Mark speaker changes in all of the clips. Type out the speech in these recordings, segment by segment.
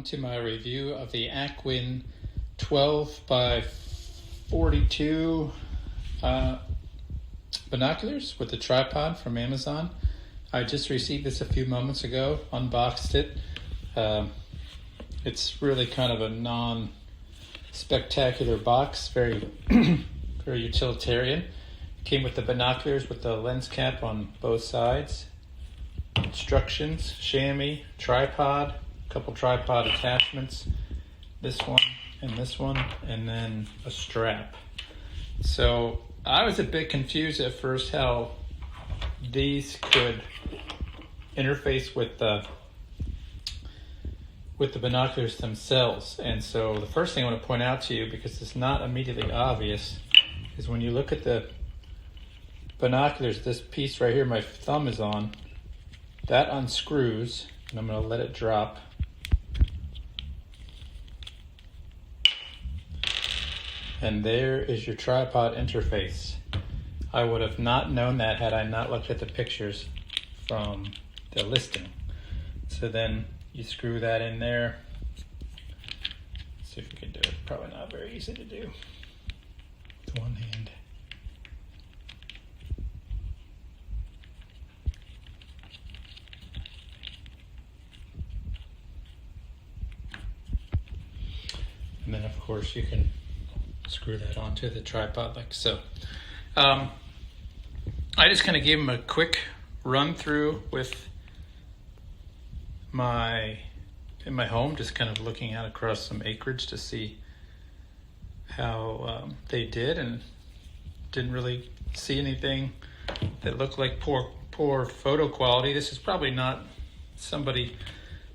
Speaker 1: to my review of the AKWIN 12 by 42 binoculars with the tripod from Amazon. I just received this a few moments ago, unboxed it. It's really kind of a non-spectacular box, very very utilitarian. Came with the binoculars with the lens cap on both sides, instructions, chamois, tripod, a couple tripod attachments, this one, and then a strap. So I was a bit confused at first how these could interface with the binoculars themselves. And so the first thing I want to point out to you, because it's not immediately obvious, is when you look at the binoculars, this piece right here my thumb is on, that unscrews, and I'm going to let it drop. And there is your tripod interface. I would have not known that had I not looked at the pictures from the listing. So then you screw that in there. Let's see if we can do it. Probably not very easy to do with one hand. And then of course you can screw that onto the tripod like so. I just kind of gave them a quick run through with in my home, just kind of looking out across some acreage to see how they did, and didn't really see anything that looked like poor photo quality. This is probably not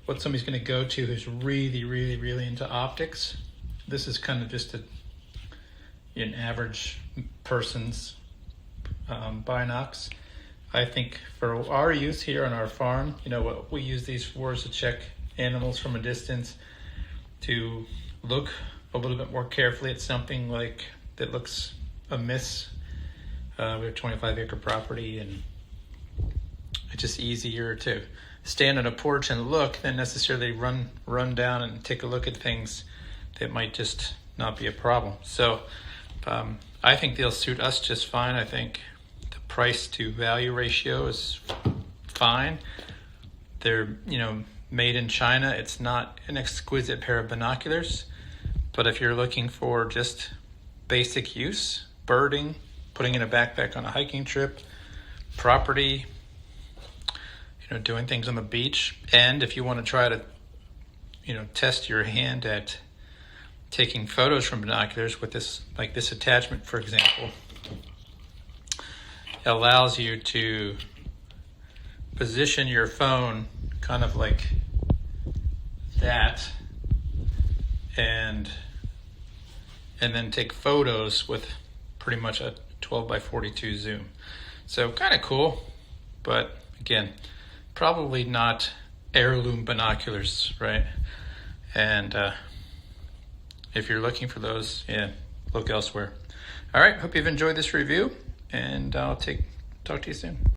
Speaker 1: what somebody's going to go to who's really into optics. This is kind of just an average person's binocs. I think for our use here on our farm, what we use these for is to check animals from a distance, to look a little bit more carefully at something like that looks amiss. We have 25-acre property, and it's just easier to stand on a porch and look than necessarily run down and take a look at things that might just not be a problem. So I think they'll suit us just fine. I think the price to value ratio is fine. They're made in China. It's not an exquisite pair of binoculars, but if you're looking for just basic use, birding, putting in a backpack on a hiking trip, property, doing things on the beach, and if you want to try to test your hand at taking photos from binoculars with this attachment, for example, it allows you to position your phone kind of like that, and then take photos with pretty much a 12 by 42 zoom. So kind of cool, but again, probably not heirloom binoculars, right? And if you're looking for those, look elsewhere. All right, hope you've enjoyed this review, and I'll talk to you soon.